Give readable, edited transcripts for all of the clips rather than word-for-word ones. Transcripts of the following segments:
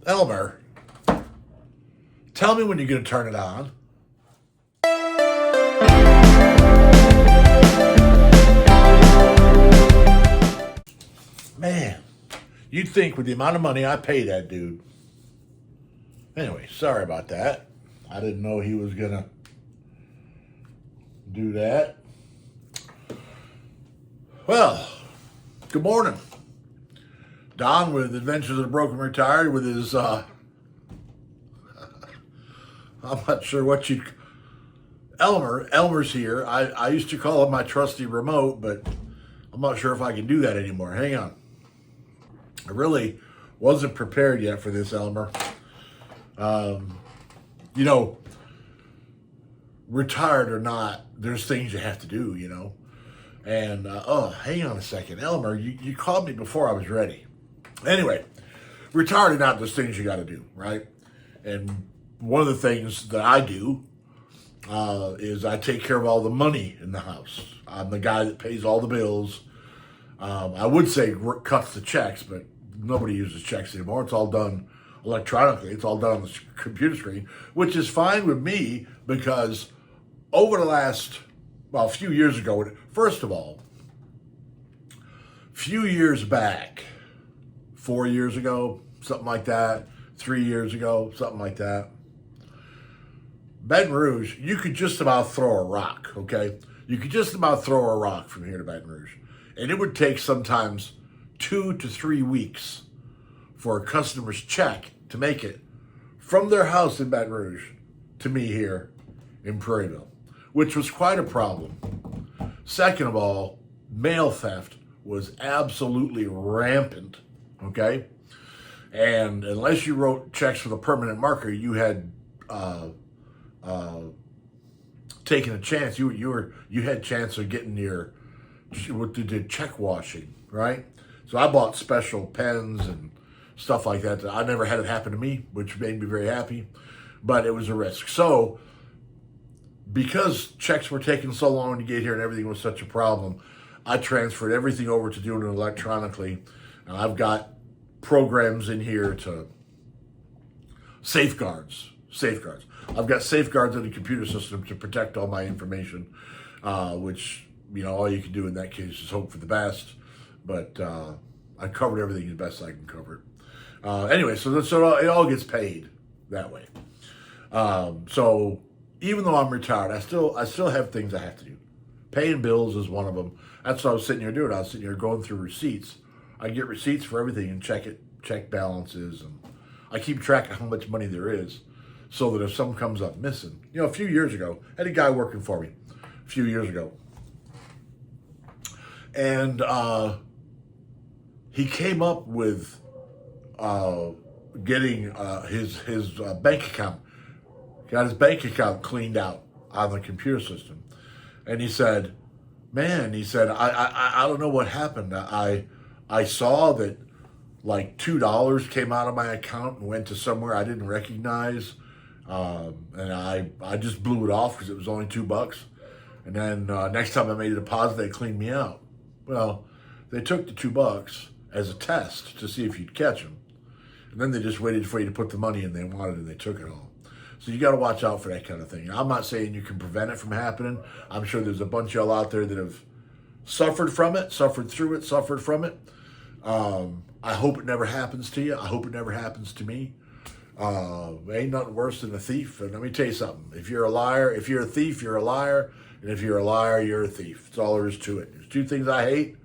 Elmer, tell me when you're going to turn it on. Man, you'd think with the amount of money I pay that dude. Anyway, sorry about that. I didn't know he was going to do that. Well, good morning. Don with Adventures of the Broken Retired with his, I'm not sure what you Elmer's here. I used to call him my trusty remote, but I'm not sure if I can do that anymore. Hang on. I really wasn't prepared yet for this, Elmer. You know, retired or not, there's things you have to do, you know. And, hang on a second. Elmer, you called me before I was ready. Anyway, retired or not, there's things you got to do, right? And one of the things that I do is I take care of all the money in the house. I'm the guy that pays all the bills. I would say cuts the checks, but nobody uses checks anymore. It's all done electronically. It's all done on the computer screen, which is fine with me because over the last, well, a few years ago, first of all, few years back, 4 years ago, something like that, 3 years ago, something like that, Baton Rouge, you could just about throw a rock, okay? You could just about throw a rock from here to Baton Rouge. And it would take sometimes 2 to 3 weeks for a customer's check to make it from their house in Baton Rouge to me here in Prairieville, which was quite a problem. Second of all, mail theft was absolutely rampant, okay? And unless you wrote checks with a permanent marker, you had taken a chance. You had a chance of getting your what did check washing, right? So I bought special pens and stuff like that. I never had it happen to me, which made me very happy, but it was a risk. So because checks were taking so long to get here and everything was such a problem, I transferred everything over to doing it electronically. And I've got programs in here to safeguards. I've got safeguards in the computer system to protect all my information, which, you know, all you can do in that case is hope for the best. But I covered everything as best I can cover it. Anyway, so it all gets paid that way. So even though I'm retired, I still have things I have to do. Paying bills is one of them. That's what I was sitting here doing. I was sitting here going through receipts. I get receipts for everything and check balances, and I keep track of how much money there is, so that if something comes up missing, you know, a few years ago, I had a guy working for me a few years ago, and he came up with getting his bank account, got his bank account cleaned out on the computer system, and he said, "Man," he said, I don't know what happened. I saw that like $2 came out of my account and went to somewhere I didn't recognize, and I just blew it off because it was only $2. And then next time I made a deposit, they cleaned me out. Well, they took the $2 as a test to see if you'd catch them, and then they just waited for you to put the money in they wanted, and they took it all. So you got to watch out for that kind of thing. I'm not saying you can prevent it from happening. I'm sure there's a bunch of y'all out there that have suffered from it, suffered through it, suffered from it. I hope it never happens to you. I hope it never happens to me. Ain't nothing worse than a thief. And let me tell you something. If you're a liar, if you're a thief, you're a liar. And if you're a liar, you're a thief. That's all there is to it. There's two things I hate.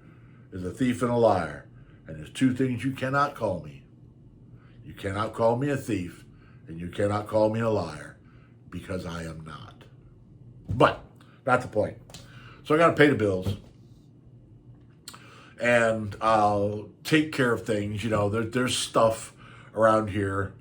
There's a thief and a liar. And there's two things you cannot call me. You cannot call me a thief, and you cannot call me a liar, because I am not. But not the point. So I got to pay the bills, and I'll take care of things. You know, there's stuff around here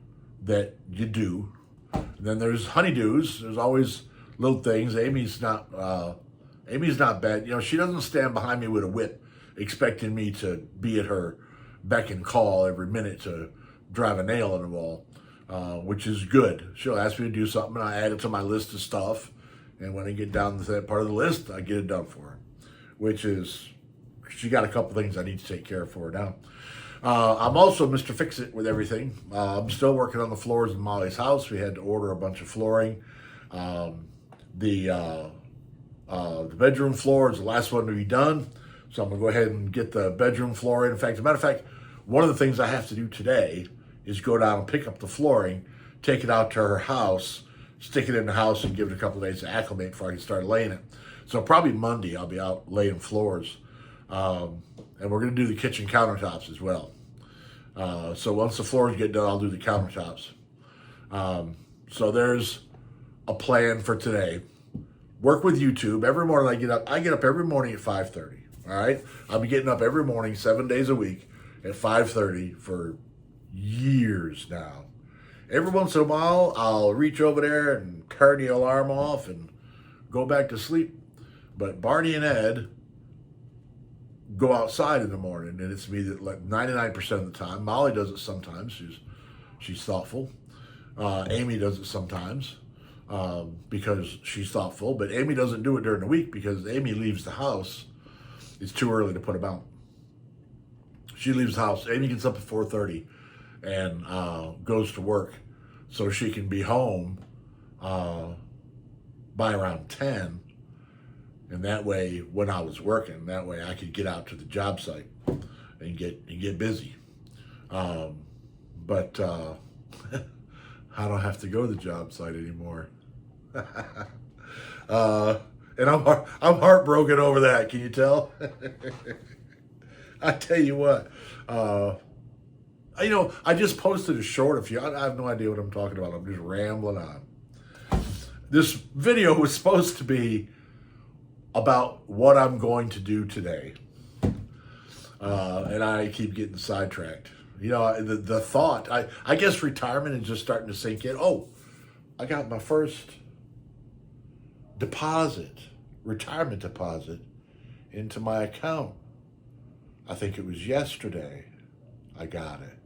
that you do. And then there's honeydews. There's always little things. Amy's not bad. You know, she doesn't stand behind me with a whip expecting me to be at her beck and call every minute to drive a nail in the wall, which is good. She'll ask me to do something, and I add it to my list of stuff. And when I get down to that part of the list, I get it done for her, which is, she got a couple things I need to take care of for her now. I'm also Mr. Fix-It with everything. I'm still working on the floors in Molly's house. We had to order a bunch of flooring. Um, the bedroom floor is the last one to be done. So I'm going to go ahead and get the bedroom floor in. In fact, as a matter of fact, one of the things I have to do today is go down and pick up the flooring, take it out to her house, stick it in the house, and give it a couple of days to acclimate before I can start laying it. So probably Monday I'll be out laying floors. And we're going to do the kitchen countertops as well. So once the floors get done, I'll do the countertops. So there's a plan for today. Work with YouTube. Every morning I get up every morning at 5:30. All right? I'll be getting up every morning 7 days a week at 5:30 for years now. Every once in a while, I'll reach over there and turn the alarm off and go back to sleep. But Barney and Ed go outside in the morning, and it's me that, like, 99% of the time. Molly does it sometimes. She's thoughtful. Amy does it sometimes because she's thoughtful. But Amy doesn't do it during the week because Amy leaves the house. It's too early to put them out. She leaves the house. Amy gets up at 4:30 and goes to work so she can be home by around 10. And that way, when I was working, that way I could get out to the job site and get busy. But I don't have to go to the job site anymore. And I'm heartbroken over that. Can you tell? I tell you what. I just posted a short of you. I have no idea what I'm talking about. I'm just rambling on. This video was supposed to be about what I'm going to do today. And I keep getting sidetracked. The thought, I guess retirement is just starting to sink in. Oh, I got my first retirement deposit into my account. I think it was yesterday I got it,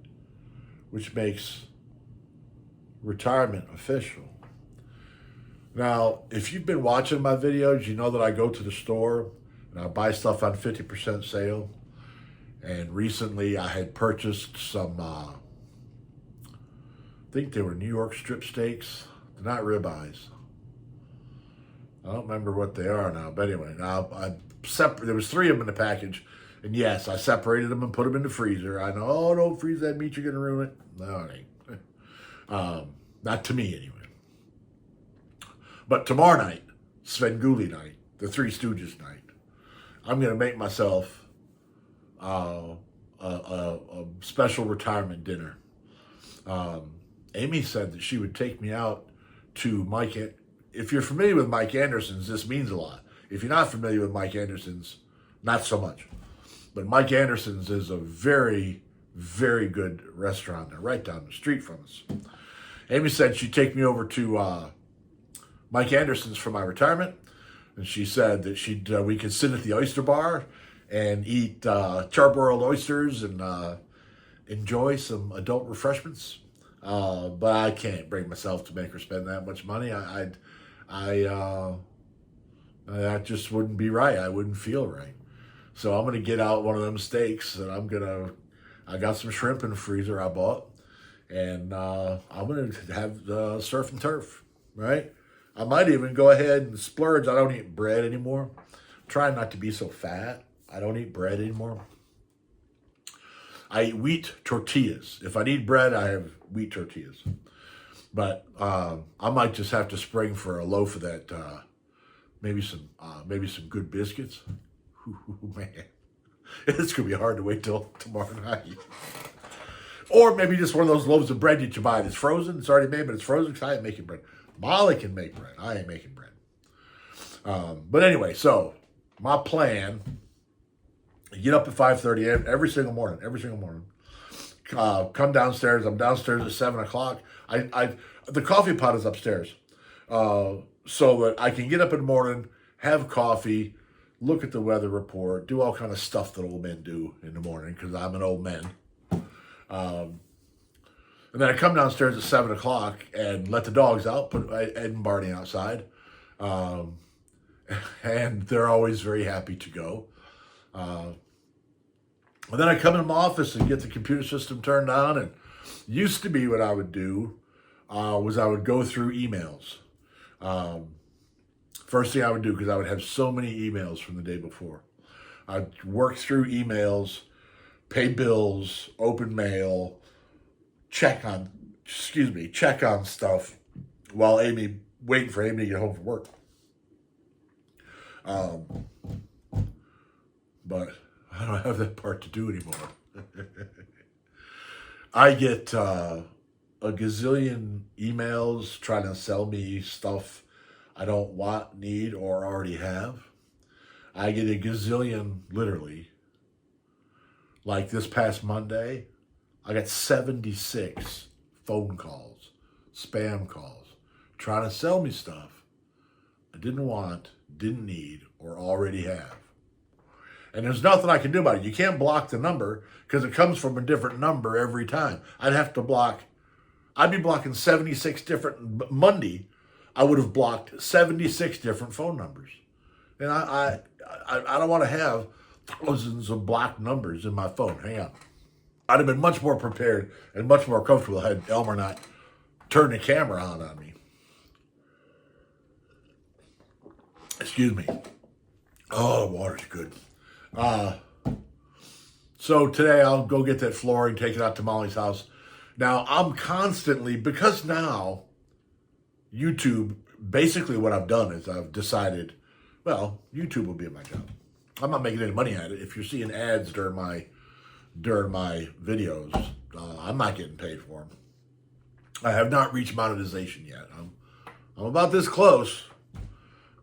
which makes retirement official. Now, if you've been watching my videos, you know that I go to the store and I buy stuff on 50% sale. And recently I had purchased some, I think they were New York strip steaks. They're not ribeyes. I don't remember what they are now. But anyway, there was 3 of them in the package. And yes, I separated them and put them in the freezer. I know, oh, don't freeze that meat, you're going to ruin it. No, it ain't. Not to me, anyway. But tomorrow night, Svengoolie night, the Three Stooges night, I'm going to make myself a special retirement dinner. Amy said that she would take me out to Mike. If you're familiar with Mike Anderson's, this means a lot. If you're not familiar with Mike Anderson's, not so much. But Mike Anderson's is a very, very good restaurant. They're right down the street from us. Amy said she'd take me over to Mike Anderson's for my retirement, and she said that we could sit at the oyster bar and eat charbroiled oysters and enjoy some adult refreshments. But I can't bring myself to make her spend that much money. That just wouldn't be right. I wouldn't feel right. So I'm gonna get out one of them steaks, and I got some shrimp in the freezer I bought, and I'm gonna have surf and turf, right? I might even go ahead and splurge. I don't eat bread anymore. I'm trying not to be so fat. I don't eat bread anymore. I eat wheat tortillas. If I need bread, I have wheat tortillas. But I might just have to spring for a loaf of that. Maybe some good biscuits. Ooh, man, it's gonna be hard to wait till tomorrow night. Or maybe just one of those loaves of bread that you buy that's frozen. It's already made, but it's frozen because I ain't making bread. Molly can make bread. I ain't making bread. But anyway, so my plan: get up at 5:30 every single morning. Come downstairs. I'm downstairs at 7:00. The coffee pot is upstairs, so that I can get up in the morning, have coffee, look at the weather report, do all kind of stuff that old men do in the morning because I'm an old man. And then I come downstairs at 7:00 and let the dogs out, put Ed and Barney outside, and they're always very happy to go. And then I come in my office and get the computer system turned on. And used to be what I would do was I would go through emails. First thing I would do, because I would have so many emails from the day before. I'd work through emails, pay bills, open mail, check on stuff while waiting for Amy to get home from work. But I don't have that part to do anymore. I get a gazillion emails trying to sell me stuff I don't want, need, or already have. I get a gazillion, literally. Like this past Monday, I got 76 phone calls, spam calls, trying to sell me stuff I didn't want, didn't need, or already have. And there's nothing I can do about it. You can't block the number because it comes from a different number every time. I'd be blocking 76 different, Monday, I would have blocked 76 different phone numbers. And I don't want to have thousands of blocked numbers in my phone. Hang on. I'd have been much more prepared and much more comfortable had Elmer not turned the camera on me. Excuse me. Oh, the water's good. So today I'll go get that flooring, take it out to Molly's house. Now I'm constantly, because now YouTube, basically what I've done is I've decided, well, YouTube will be my job. I'm not making any money at it. If you're seeing ads during my videos, I'm not getting paid for them. I have not reached monetization yet. I'm about this close,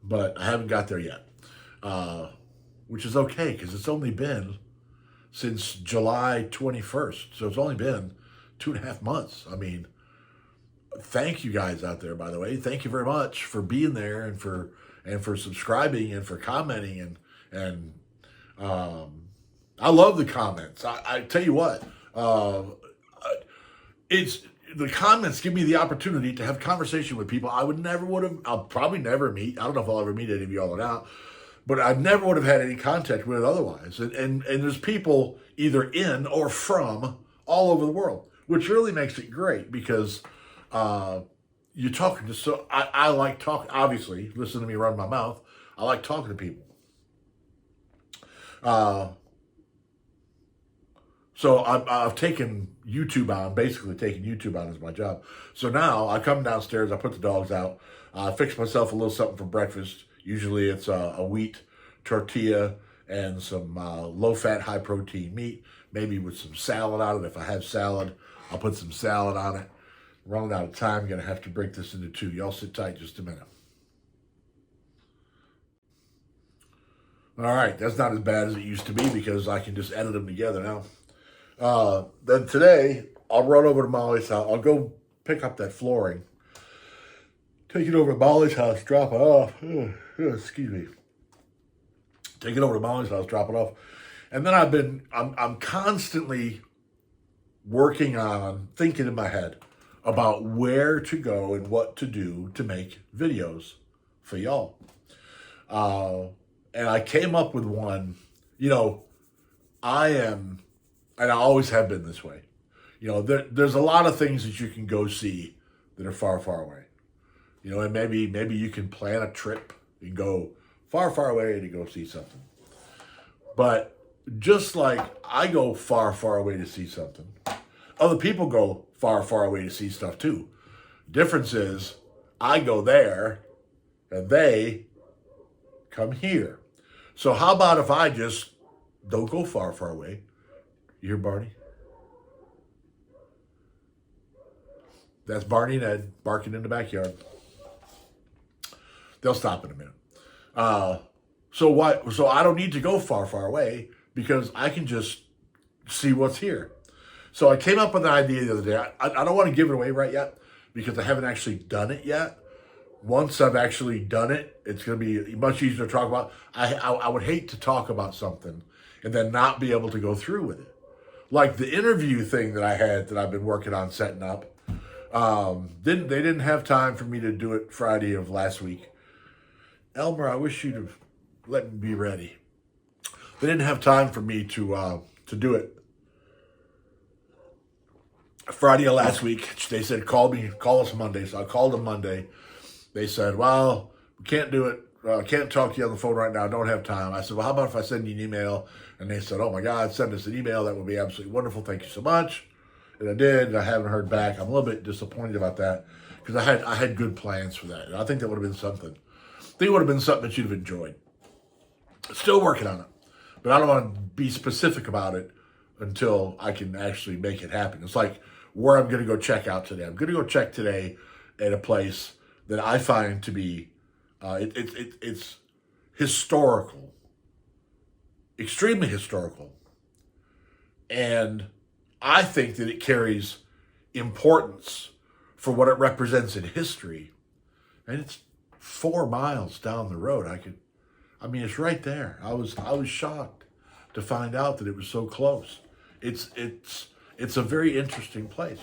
but I haven't got there yet. Which is okay, because it's only been since July 21st. So it's only been 2.5 months. I mean, thank you guys out there, by the way. Thank you very much for being there and for subscribing and for commenting and I love the comments. I tell you what, it's the comments give me the opportunity to have conversation with people I'll probably never meet. I don't know if I'll ever meet any of y'all or not, but I never would have had any contact with otherwise. And there's people either in or from all over the world, which really makes it great because you're talking to, so I like talking, obviously, listen to me run my mouth. I like talking to people. So I've taken YouTube on, basically taking YouTube on as my job. So now I come downstairs, I put the dogs out, I fix myself a little something for breakfast. Usually it's a wheat tortilla and some low-fat, high-protein meat, maybe with some salad on it. If I have salad, I'll put some salad on it. Running out of time, I'm going to have to break this into two. Y'all sit tight just a minute. All right, that's not as bad as it used to be because I can just edit them together now. Then today, I'll run over to Molly's house. I'll go pick up that flooring, take it over to Molly's house, drop it off. Excuse me. Take it over to Molly's house, drop it off. And then I'm constantly working on, thinking in my head about where to go and what to do to make videos for y'all. And I came up with one, I am, and I always have been this way. There's a lot of things that you can go see that are far, far away. And maybe you can plan a trip and go far, far away to go see something. But just like I go far, far away to see something, other people go far, far away to see stuff too. Difference is I go there and they come here. So how about if I just don't go far, far away? You hear Barney? That's Barney and Ed barking in the backyard. They'll stop in a minute. So I don't need to go far, far away because I can just see what's here. So I came up with an idea the other day. I don't want to give it away right yet because I haven't actually done it yet. Once I've actually done it, it's going to be much easier to talk about. I would hate to talk about something and then not be able to go through with it. Like the interview thing that I had that I've been working on setting up. They didn't have time for me to do it Friday of last week. Elmer, I wish you'd have let me be ready. They didn't have time for me to to do it. Friday of last week, they said, call us Monday. So I called them Monday. They said, well, we can't do it. Can't talk to you on the phone right now. Don't have time. I said, well, how about if I send you an email? And they said, oh my God, send us an email. That would be absolutely wonderful. Thank you so much. And I did, and I haven't heard back. I'm a little bit disappointed about that because I had good plans for that. And I think that would have been something. I think it would have been something that you'd have enjoyed. Still working on it. But I don't want to be specific about it until I can actually make it happen. It's like where I'm going to go check out today. I'm going to go check today at a place that I find to be, it's historical, extremely historical. And I think that it carries importance for what it represents in history. And it's 4 miles down the road. It's right there. I was shocked to find out that it was so close. It's a very interesting place.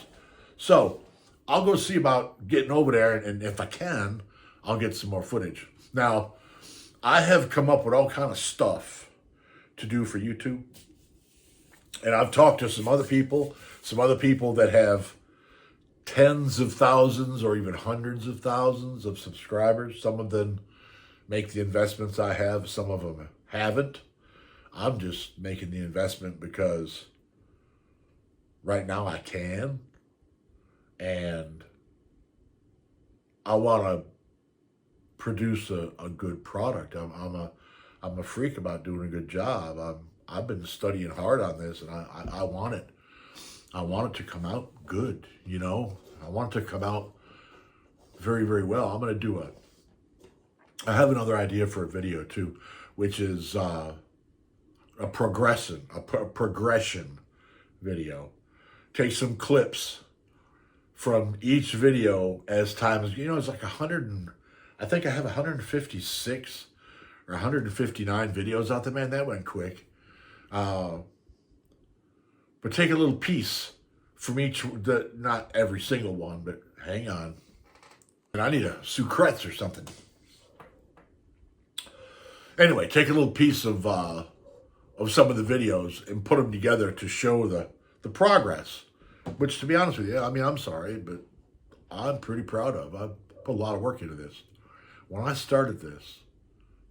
So I'll go see about getting over there, and if I can, I'll get some more footage. Now, I have come up with all kind of stuff to do for YouTube. And I've talked to some other people that have tens of thousands or even hundreds of thousands of subscribers. Some of them make the investments I have. Some of them haven't. I'm just making the investment because right now I can. And I want to produce a good product. I'm a freak about doing a good job. I've been studying hard on this, and I want it. I want it to come out good, you know. I want it to come out very, very well. I'm going to do I have another idea for a video too, which is a progression video. Take some clips from each video as time is, it's like I think I have 156 or 159 videos out there. Man, that went quick. But take a little piece from each, not every single one, but hang on. And I need a sucrets or something. Anyway, take a little piece of some of the videos and put them together to show the progress. Which, to be honest with you, I'm sorry, but I'm pretty proud of. I've put a lot of work into this. When I started this,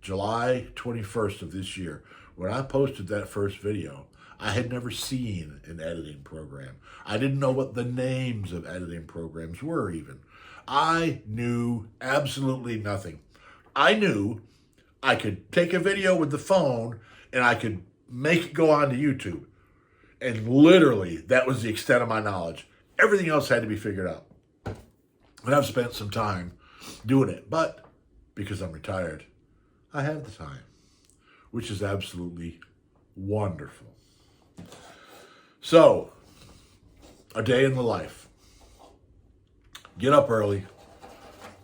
July 21st of this year, when I posted that first video, I had never seen an editing program. I didn't know what the names of editing programs were even. I knew absolutely nothing. I knew I could take a video with the phone and I could make it go onto YouTube. And literally, that was the extent of my knowledge. Everything else had to be figured out. And I've spent some time doing it. But because I'm retired, I have the time, which is absolutely wonderful. So, a day in the life. Get up early.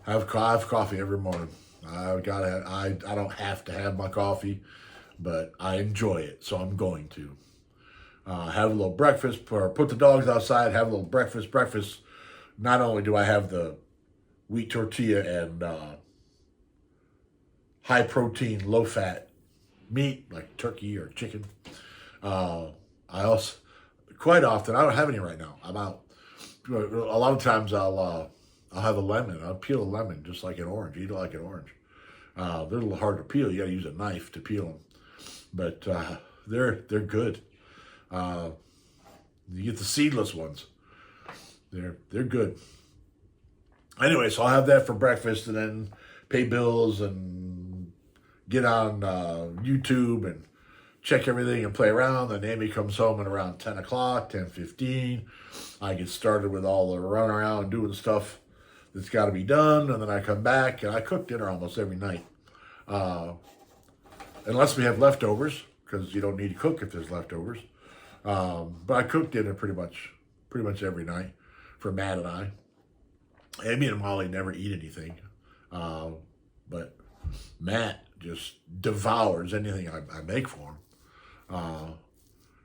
Have coffee every morning. I don't have to have my coffee, but I enjoy it, so I'm going to. Have a little breakfast, or put the dogs outside, have a little breakfast. Breakfast, not only do I have the wheat tortilla and high protein, low fat meat, like turkey or chicken. I also, quite often, I don't have any right now. I'm out. A lot of times I'll have a lemon. I'll peel a lemon just like an orange, eat it like an orange. They're a little hard to peel. You got to use a knife to peel them. But they're good. You get the seedless ones. They're good. Anyway, so I'll have that for breakfast and then pay bills and get on YouTube and check everything and play around. Then Amy comes home at around 10 o'clock, 10:15. I get started with all the run around and doing stuff that's got to be done. And then I come back and I cook dinner almost every night. Unless we have leftovers, because you don't need to cook if there's leftovers. But I cook dinner pretty much every night for Matt and I. Amy and Molly never eat anything. But Matt just devours anything I make for him.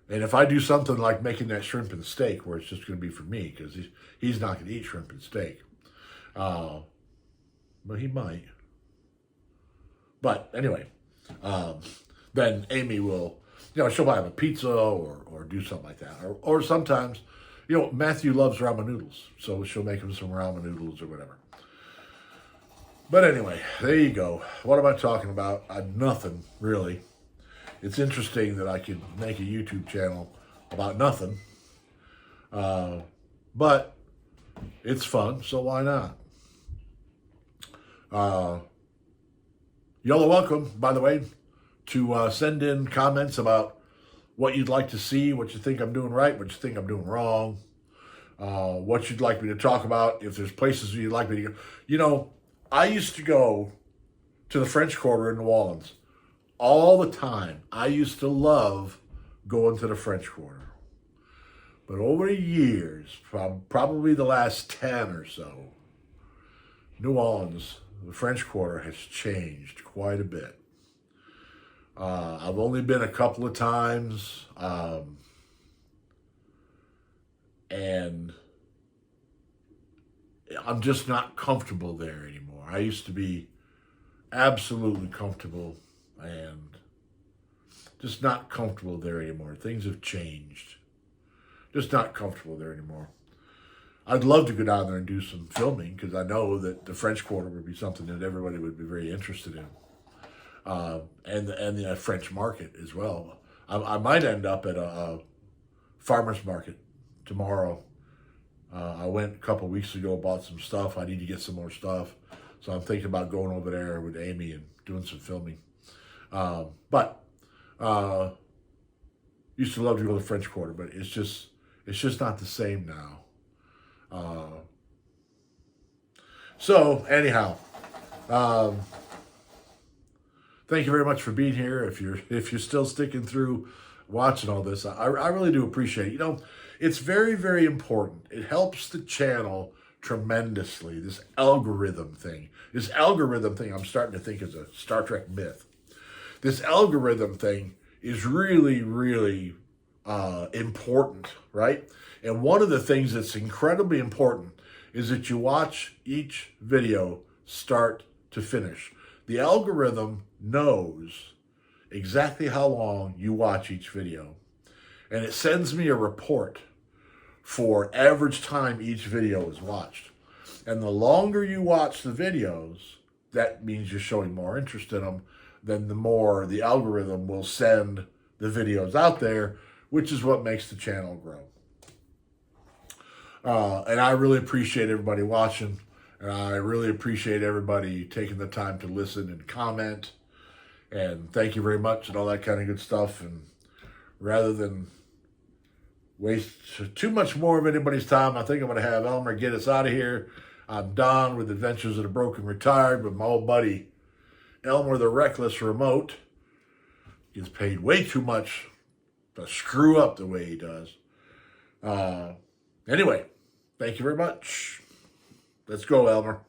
And if I do something like making that shrimp and steak, where it's just going to be for me, because he's not going to eat shrimp and steak. But he might. But anyway, then Amy will she'll buy him a pizza or do something like that. Or sometimes, Matthew loves ramen noodles, so she'll make him some ramen noodles or whatever. But anyway, there you go. What am I talking about? Nothing, really. It's interesting that I could make a YouTube channel about nothing. But it's fun, so why not? Y'all are welcome, by the way, to send in comments about what you'd like to see, what you think I'm doing right, what you think I'm doing wrong, what you'd like me to talk about, if there's places you'd like me to go. I used to go to the French Quarter in New Orleans all the time. I used to love going to the French Quarter. But over the years, probably the last 10 or so, New Orleans, the French Quarter has changed quite a bit. I've only been a couple of times, and I'm just not comfortable there anymore. I used to be absolutely comfortable, and just not comfortable there anymore. Things have changed. Just not comfortable there anymore. I'd love to go down there and do some filming, because I know that the French Quarter would be something that everybody would be very interested in. And the French market as well. I might end up at a farmer's market tomorrow. I went a couple weeks ago, bought some stuff. I need to get some more stuff. So I'm thinking about going over there with Amy and doing some filming. But used to love to go to the French Quarter, but it's just not the same now. So anyhow, thank you very much for being here. If you're still sticking through watching all this, I really do appreciate it. It's very, very important. It helps the channel tremendously. This algorithm thing I'm starting to think is a Star Trek myth. This algorithm thing is really, really important, right? And one of the things that's incredibly important is that you watch each video start to finish. The algorithm knows exactly how long you watch each video, and it sends me a report for average time each video is watched. And the longer you watch the videos, that means you're showing more interest in them, then the more the algorithm will send the videos out there, which is what makes the channel grow. And I really appreciate everybody watching, and I really appreciate everybody taking the time to listen and comment, and thank you very much and all that kind of good stuff. And rather than waste too much more of anybody's time, I think I'm going to have Elmer get us out of here. I'm Don with Adventures of the Broken Retired with my old buddy Elmer the Reckless Remote. He gets paid way too much to screw up the way he does. Anyway, thank you very much. Let's go, Elmer.